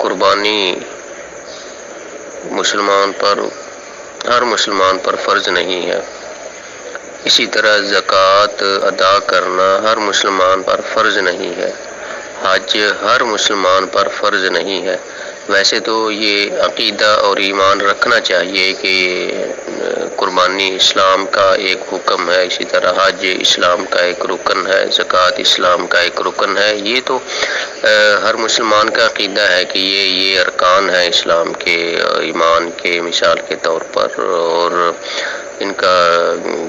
قربانی ہر مسلمان پر فرض نہیں ہے، اسی طرح زکوٰۃ ادا کرنا ہر مسلمان پر فرض نہیں ہے، حج ہر مسلمان پر فرض نہیں ہے۔ ویسے تو یہ عقیدہ اور ایمان رکھنا چاہیے کہ قربانی اسلام کا ایک حکم ہے، اسی طرح حج اسلام کا ایک رکن ہے، زکوٰۃ اسلام کا ایک رکن ہے۔ یہ تو ہر مسلمان کا عقیدہ ہے کہ یہ ارکان ہیں اسلام کے، ایمان کے مثال کے طور پر، اور ان کا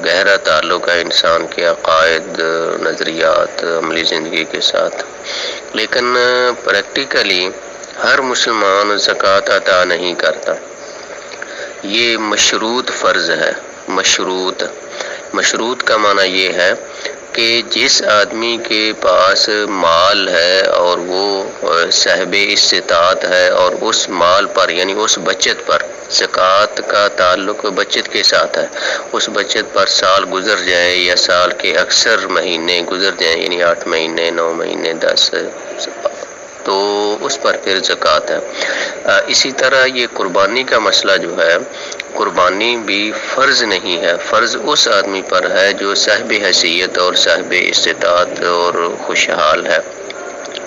گہرا تعلق ہے انسان کے عقائد، نظریات، عملی زندگی کے ساتھ۔ لیکن پریکٹیکلی ہر مسلمان زکوٰۃ ادا نہیں کرتا۔ یہ مشروط فرض ہے۔ مشروط کا معنی یہ ہے کہ جس آدمی کے پاس مال ہے اور وہ صاحب استطاعت ہے اور اس مال پر یعنی اس بچت پر، زکوٰۃ کا تعلق بچت کے ساتھ ہے، اس بچت پر سال گزر جائے یا سال کے اکثر مہینے گزر جائیں، یعنی 8 مہینے، 9 مہینے، 10، تو اس پر پھر زکوٰۃ ہے۔ اسی طرح یہ قربانی کا مسئلہ جو ہے، قربانی بھی فرض نہیں ہے، فرض اس آدمی پر ہے جو صاحب حیثیت اور صاحب استطاعت اور خوشحال ہے،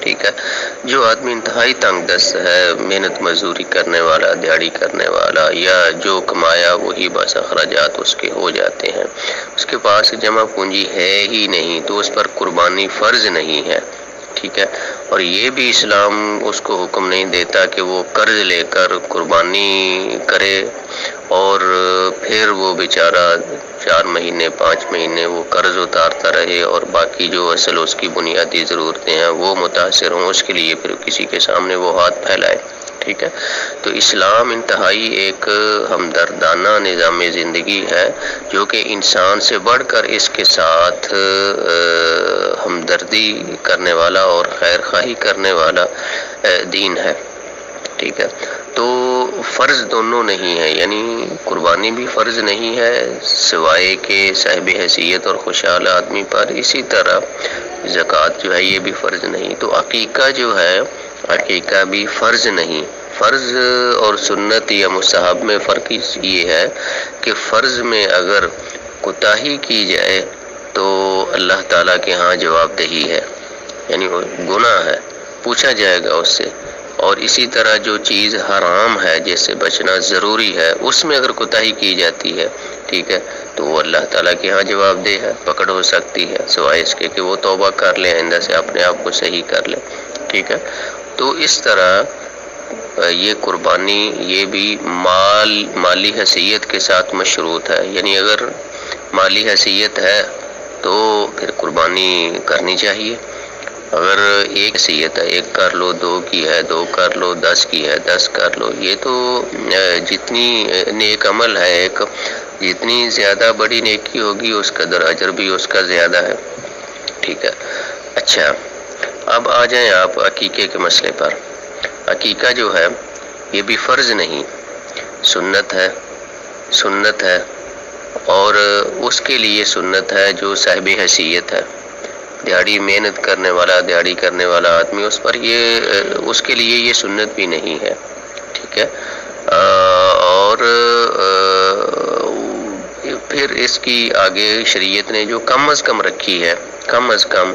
ٹھیک ہے۔ جو آدمی انتہائی تنگ دست ہے، محنت مزدوری کرنے والا، دیہڑی کرنے والا، یا جو کمایا وہی بس اخراجات اس کے ہو جاتے ہیں، اس کے پاس جمع پونجی ہے ہی نہیں، تو اس پر قربانی فرض نہیں ہے، ٹھیک ہے۔ اور یہ بھی اسلام اس کو حکم نہیں دیتا کہ وہ قرض لے کر قربانی کرے اور پھر وہ بیچارہ 4 مہینے 5 مہینے وہ قرض اتارتا رہے اور باقی جو اصل اس کی بنیادی ضرورتیں ہیں وہ متاثر ہوں، اس کے لیے پھر کسی کے سامنے وہ ہاتھ پھیلائے، ٹھیک ہے۔ تو اسلام انتہائی ایک ہمدردانہ نظام زندگی ہے جو کہ انسان سے بڑھ کر اس کے ساتھ ہمدردی کرنے والا اور خیر خواہی کرنے والا دین ہے، ٹھیک ہے۔ تو فرض دونوں نہیں ہے، یعنی قربانی بھی فرض نہیں ہے سوائے کہ صاحب حیثیت اور خوشحال آدمی پر، اسی طرح زکوٰۃ جو ہے یہ بھی فرض نہیں۔ تو عقیقہ جو ہے، عقیقہ بھی فرض نہیں۔ فرض اور سنت یا مستحب میں فرق یہ ہے کہ فرض میں اگر کوتاہی کی جائے تو اللہ تعالیٰ کے ہاں جواب دہی ہے، یعنی وہ گناہ ہے، پوچھا جائے گا اس سے۔ اور اسی طرح جو چیز حرام ہے جس سے بچنا ضروری ہے، اس میں اگر کوتاہی کی جاتی ہے، ٹھیک ہے، تو وہ اللہ تعالیٰ کے ہاں جواب دہ ہے، پکڑ ہو سکتی ہے، سوائے اس کے کہ وہ توبہ کر لے، آئندہ سے اپنے آپ کو صحیح کر لے، ٹھیک ہے۔ تو اس طرح یہ قربانی یہ بھی مالی حیثیت کے ساتھ مشروط ہے، یعنی اگر مالی حیثیت ہے تو پھر قربانی کرنی چاہیے۔ اگر ایک حیثیت ہے، 1 کر لو، 2 کی ہے 2 کر لو، 10 کی ہے 10 کر لو، یہ تو جتنی نیک عمل ہے، ایک جتنی زیادہ بڑی نیکی ہوگی اس قدر اجر بھی اس کا زیادہ ہے، ٹھیک ہے۔ اچھا، اب آ جائیں آپ عقیقے کے مسئلے پر۔ عقیقہ جو ہے یہ بھی فرض نہیں، سنت ہے، اور اس کے لیے سنت ہے جو صاحب حیثیت ہے، دیہڑی محنت کرنے والا آدمی، اس کے لیے یہ سنت بھی نہیں ہے، ٹھیک ہے۔ اور پھر اس کی آگے شریعت نے جو کم از کم رکھی ہے، کم از کم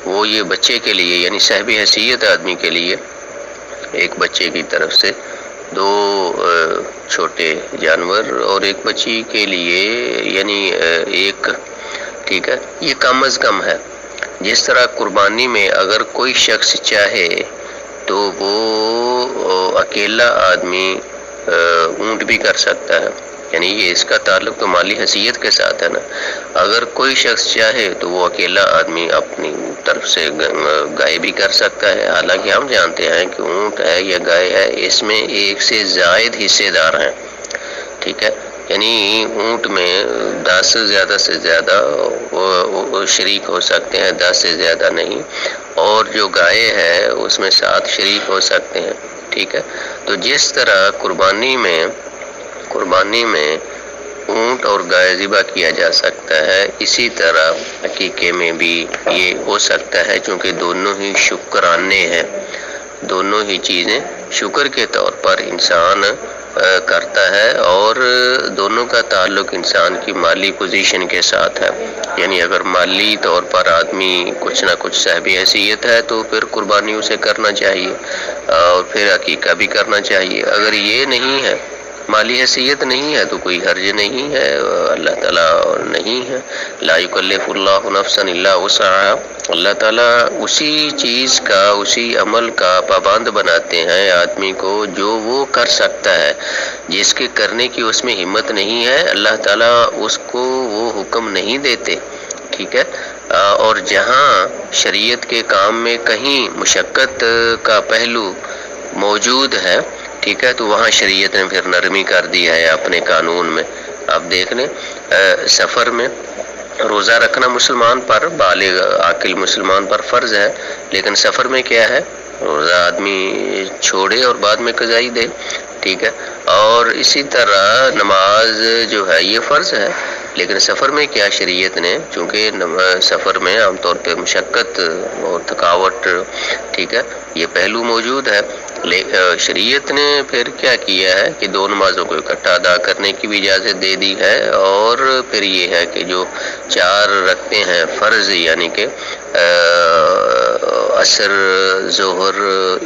وہ یہ بچے کے لیے، یعنی صاحب حیثیت آدمی کے لیے، ایک بچے کی طرف سے 2 چھوٹے جانور اور ایک بچی کے لیے یعنی 1، ٹھیک ہے، یہ کم از کم ہے۔ جس طرح قربانی میں اگر کوئی شخص چاہے تو وہ اکیلا آدمی اونٹ بھی کر سکتا ہے، یعنی یہ اس کا تعلق تو مالی حیثیت کے ساتھ ہے نا۔ اگر کوئی شخص چاہے تو وہ اکیلا آدمی اپنی طرف سے گائے بھی کر سکتا ہے، حالانکہ ہم جانتے ہیں کہ اونٹ ہے یا گائے ہے اس میں 1 سے زائد حصے دار ہیں، ٹھیک ہے، یعنی اونٹ میں 10 زیادہ سے زیادہ شریک ہو سکتے ہیں، 10 سے زیادہ نہیں، اور جو گائے ہے اس میں 7 شریک ہو سکتے ہیں، ٹھیک ہے۔ تو جس طرح قربانی میں اونٹ اور گائے ذبح کیا جا سکتا ہے، اسی طرح عقیقے میں بھی یہ ہو سکتا ہے، چونکہ دونوں ہی شکرانے ہیں، دونوں ہی چیزیں شکر کے طور پر انسان کرتا ہے، اور دونوں کا تعلق انسان کی مالی پوزیشن کے ساتھ ہے. یعنی اگر مالی طور پر آدمی کچھ نہ کچھ صاحب حیثیت ہے تو پھر قربانی اسے کرنا چاہیے، اور پھر عقیقہ بھی کرنا چاہیے. اگر یہ نہیں ہے، مالی حیثیت نہیں ہے، تو کوئی حرج نہیں ہے. اللہ تعالیٰ نہیں ہے، لا یکلف اللہ نفسا الا وسعها. اللہ تعالیٰ اسی چیز کا، اسی عمل کا پابند بناتے ہیں آدمی کو جو وہ کر سکتا ہے. جس کے کرنے کی اس میں ہمت نہیں ہے، اللہ تعالیٰ اس کو وہ حکم نہیں دیتے. ٹھیک ہے. اور جہاں شریعت کے کام میں کہیں مشقت کا پہلو موجود ہے، ٹھیک ہے، تو وہاں شریعت نے پھر نرمی کر دی ہے اپنے قانون میں. آپ دیکھ لیں، سفر میں روزہ رکھنا مسلمان پر، بالغ عاقل مسلمان پر فرض ہے، لیکن سفر میں کیا ہے؟ روزہ آدمی چھوڑے اور بعد میں قضائی دے. ٹھیک ہے. اور اسی طرح نماز جو ہے یہ فرض ہے، لیکن سفر میں کیا شریعت نے، چونکہ سفر میں عام طور پہ مشقت اور تھکاوٹ، ٹھیک ہے، یہ پہلو موجود ہے. شریعت نے پھر کیا کیا ہے کہ دو نمازوں کو اکٹھا ادا کرنے کی بھی اجازت دے دی ہے. اور پھر یہ ہے کہ جو 4 رکھتے ہیں فرض، یعنی کہ عصر، ظہر،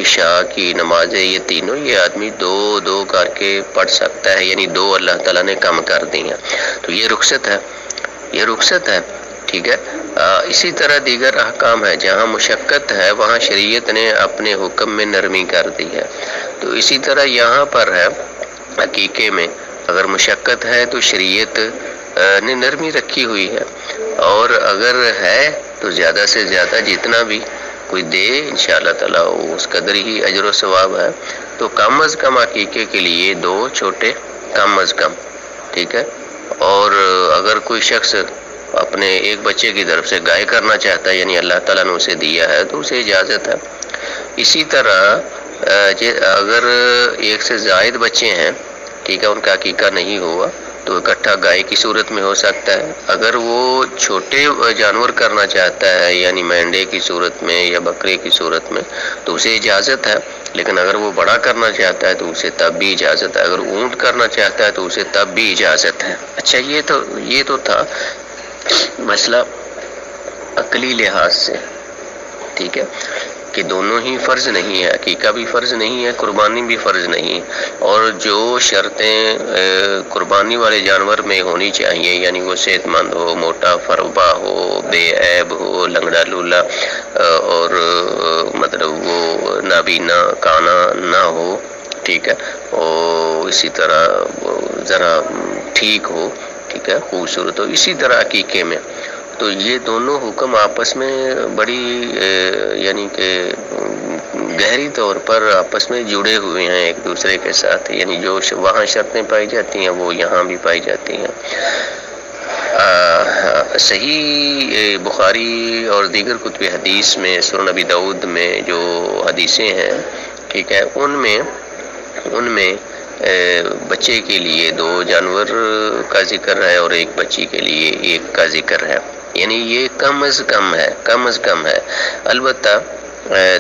عشاء کی نمازیں، یہ تینوں یہ آدمی 2 کر کے پڑھ سکتا ہے. یعنی 2 اللہ تعالیٰ نے کم کر دی ہیں، تو یہ رخصت ہے، یہ رخصت ہے. ٹھیک ہے. اسی طرح دیگر احکام ہے، جہاں مشقت ہے وہاں شریعت نے اپنے حکم میں نرمی کر دی ہے. تو اسی طرح یہاں پر ہے عقیقے میں، اگر مشقت ہے تو شریعت نے نرمی رکھی ہوئی ہے، اور اگر ہے تو زیادہ سے زیادہ جتنا بھی کوئی دے انشاءاللہ تعالیٰ اس قدر ہی اجر و ثواب ہے. تو کم از کم عقیقے کے لیے 2 چھوٹے، کم از کم. ٹھیک ہے. اور اگر کوئی شخص اپنے ایک بچے کی طرف سے گائے کرنا چاہتا ہے، یعنی اللہ تعالیٰ نے اسے دیا ہے، تو اسے اجازت ہے. اسی طرح اگر ایک سے زائد بچے ہیں، ٹھیک ہے، ان کا عقیقہ نہیں ہوا تو اکٹھا گائے کی صورت میں ہو سکتا ہے. اگر وہ چھوٹے جانور کرنا چاہتا ہے، یعنی مینڈے کی صورت میں یا بکرے کی صورت میں، تو اسے اجازت ہے. لیکن اگر وہ بڑا کرنا چاہتا ہے تو اسے تب بھی اجازت ہے. اگر اونٹ کرنا چاہتا ہے تو اسے تب بھی اجازت ہے. اچھا، یہ تو تھا مسئلہ عقلی لحاظ سے. ٹھیک ہے، کہ دونوں ہی فرض نہیں ہے، عقیقہ بھی فرض نہیں ہے، قربانی بھی فرض نہیں. اور جو شرطیں قربانی والے جانور میں ہونی چاہیے، یعنی وہ صحت مند ہو، موٹا فربا ہو، بے عیب ہو، لنگڑا لولا، اور مطلب وہ نابینا کانا نہ ہو، ٹھیک ہے، اور اسی طرح ذرا ٹھیک ہو، ٹھیک ہے، خوبصورت ہو. اسی طرح عقیقے میں تو یہ دونوں حکم آپس میں بڑی یعنی کہ گہری طور پر آپس میں جڑے ہوئے ہیں ایک دوسرے کے ساتھ. یعنی جو وہاں شرطیں پائی جاتی ہیں وہ یہاں بھی پائی جاتی ہیں. صحیح بخاری اور دیگر کتب حدیث میں، سنن نبی داؤد میں جو حدیثیں ہیں، ٹھیک ہے، ان میں بچے کے لیے 2 جانور کا ذکر ہے اور ایک بچی کے لیے 1 کا ذکر ہے. یعنی یہ کم از کم ہے. البتہ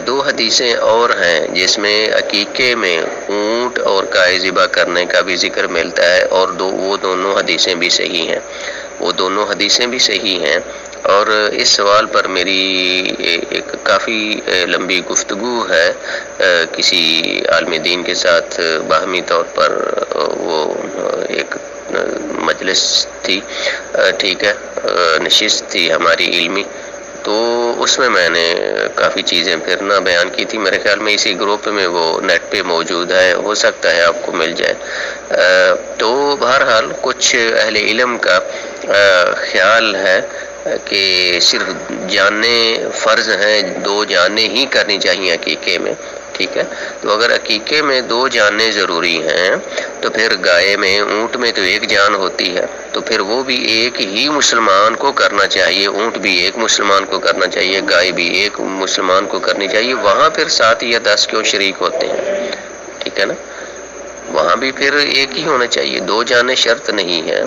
2 حدیثیں اور ہیں جس میں عقیقے میں اونٹ اور گائے ذبح کرنے کا بھی ذکر ملتا ہے، اور وہ دونوں حدیثیں بھی صحیح ہیں. اور اس سوال پر میری ایک کافی لمبی گفتگو ہے کسی عالم دین کے ساتھ، باہمی طور پر وہ ایک مجلس تھی، ٹھیک ہے، نشست تھی ہماری علمی. تو اس میں نے کافی چیزیں پھر نہ بیان کی تھی. میرے خیال میں اسی گروپ میں وہ نیٹ پہ موجود ہے، ہو سکتا ہے آپ کو مل جائے. تو بہرحال کچھ اہل علم کا خیال ہے کہ صرف جانیں فرض ہیں، 2 جانیں ہی کرنی چاہیے عقیقے میں. ٹھیک ہے. تو اگر عقیقے میں 2 جانیں ضروری ہیں تو پھر گائے میں، اونٹ میں تو 1 جان ہوتی ہے، تو پھر وہ بھی ایک ہی مسلمان کو کرنا چاہیے. اونٹ بھی ایک مسلمان کو کرنا چاہیے، گائے بھی ایک مسلمان کو کرنی چاہیے. وہاں پھر 7 یا 10 کیوں شریک ہوتے ہیں؟ ٹھیک ہے نا. وہاں بھی پھر ایک ہی ہونا چاہیے، 2 جانیں شرط نہیں ہے.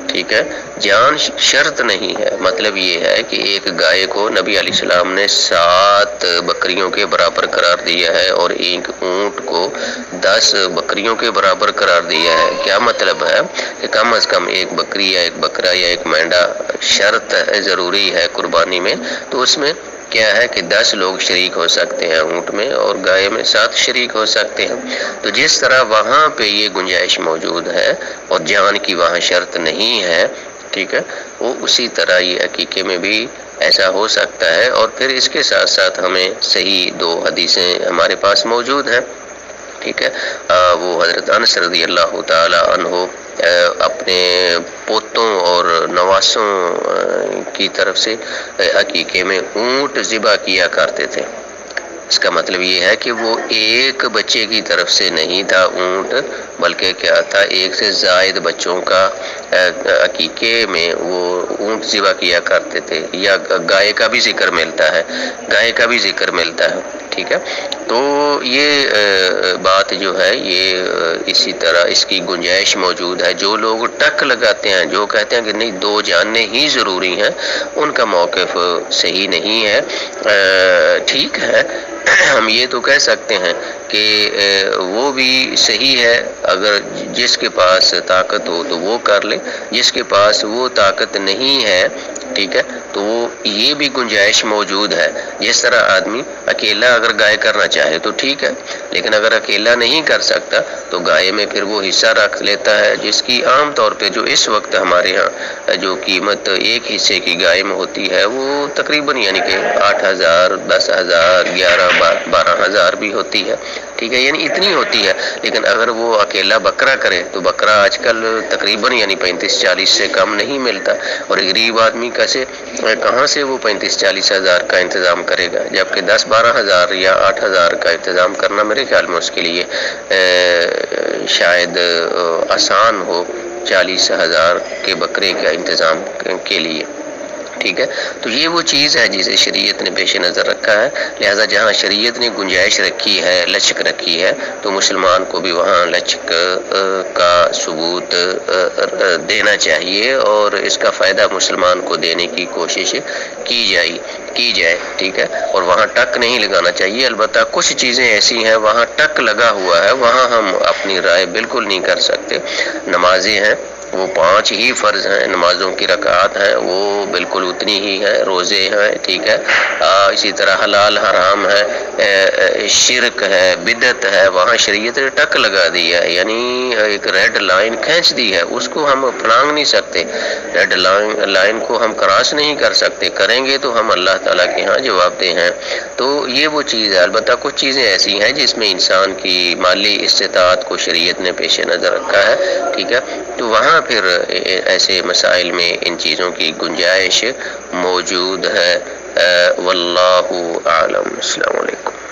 ٹھیک ہے، جان شرط نہیں ہے۔ مطلب یہ ہے کہ ایک گائے کو نبی علیہ السلام نے 7 بکریوں کے برابر قرار دیا ہے اور ایک اونٹ کو 10 بکریوں کے برابر قرار دیا ہے۔ کیا مطلب ہے کہ کم از کم ایک بکری یا ایک بکرا یا ایک مینڈا شرط ہے، ضروری ہے قربانی میں، تو اس میں کیا ہے کہ 10 لوگ شریک ہو سکتے ہیں اونٹ میں، اور گائے میں 7 شریک ہو سکتے ہیں۔ تو جس طرح وہاں پہ یہ گنجائش موجود ہے اور جان کی وہاں شرط نہیں ہے، ٹھیک ہے، وہ اسی طرح یہ عقیقے میں بھی ایسا ہو سکتا ہے۔ اور پھر اس کے ساتھ ساتھ ہمیں صحیح 2 حدیثیں ہمارے پاس موجود ہیں، ٹھیک ہے۔ وہ حضرت انس رضی اللہ تعالی عنہ اپنے پوتوں اور نواسوں کی طرف سے عقیقے میں اونٹ ذبح کیا کرتے تھے۔ اس کا مطلب یہ ہے کہ وہ ایک بچے کی طرف سے نہیں تھا اونٹ، بلکہ کیا تھا، ایک سے زائد بچوں کا عقیقے میں وہ اونٹ ذبح کیا کرتے تھے۔ یا گائے کا بھی ذکر ملتا ہے، گائے کا بھی ذکر ملتا ہے، ٹھیک ہے۔ تو یہ بات جو ہے یہ اسی طرح اس کی گنجائش موجود ہے۔ جو لوگ ٹک لگاتے ہیں، جو کہتے ہیں کہ نہیں 2 جانیں ہی ضروری ہیں، ان کا موقف صحیح نہیں ہے۔ ٹھیک ہے، ہم یہ تو کہہ سکتے ہیں کہ وہ بھی صحیح ہے، اگر جس کے پاس طاقت ہو تو وہ کر لے، جس کے پاس وہ طاقت نہیں ہے، ٹھیک ہے، تو وہ یہ بھی گنجائش موجود ہے۔ جس طرح آدمی اکیلا اگر گائے کرنا چاہے تو ٹھیک ہے، لیکن اگر اکیلا نہیں کر سکتا تو گائے میں پھر وہ حصہ رکھ لیتا ہے، جس کی عام طور پہ جو اس وقت ہمارے ہاں جو قیمت ایک حصے کی گائے میں ہوتی ہے وہ تقریباً یعنی کہ 8,000 10,000 11,000 12,000 بھی ہوتی ہے، ٹھیک ہے، یعنی اتنی ہوتی ہے۔ لیکن اگر وہ اکیلا بکرا کرے تو بکرا آج کل تقریباً یعنی 35-40 سے کم نہیں ملتا، اور غریب آدمی کہاں سے وہ 35-40 ہزار کا انتظام کرے گا، جبکہ 10-12 ہزار یا 8,000 کا انتظام کرنا میرے خیال میں اس کے لیے شاید آسان ہو 40,000 کے بکرے کا انتظام کے لیے، ٹھیک ہے۔ تو یہ وہ چیز ہے جسے شریعت نے پیش نظر رکھا ہے، لہذا جہاں شریعت نے گنجائش رکھی ہے، لچک رکھی ہے، تو مسلمان کو بھی وہاں لچک کا ثبوت دینا چاہیے، اور اس کا فائدہ مسلمان کو دینے کی کوشش کی جائے، ٹھیک ہے، اور وہاں ٹک نہیں لگانا چاہیے۔ البتہ کچھ چیزیں ایسی ہیں وہاں ٹک لگا ہوا ہے، وہاں ہم اپنی رائے بالکل نہیں کر سکتے۔ نمازیں ہیں وہ 5 ہی فرض ہیں، نمازوں کی رکعات ہیں وہ بالکل اتنی ہی ہیں، روزے ہیں، ٹھیک ہے، اسی طرح حلال حرام ہے، شرک ہے، بدعت ہے، وہاں شریعت نے ٹک لگا دی ہے، یعنی ایک ریڈ لائن کھینچ دی ہے، اس کو ہم پھلانگ نہیں سکتے، ریڈ لائن کو ہم کراس نہیں کر سکتے، کریں گے تو ہم اللہ تعالیٰ کے ہاں جواب دہ ہیں۔ تو یہ وہ چیز ہے۔ البتہ کچھ چیزیں ایسی ہیں جس میں انسان کی مالی استطاعت کو شریعت نے پیش نظر رکھا ہے، ٹھیک ہے، تو وہاں پھر ایسے مسائل میں ان چیزوں کی گنجائش موجود ہے۔ واللہ اعلم۔ السلام علیکم۔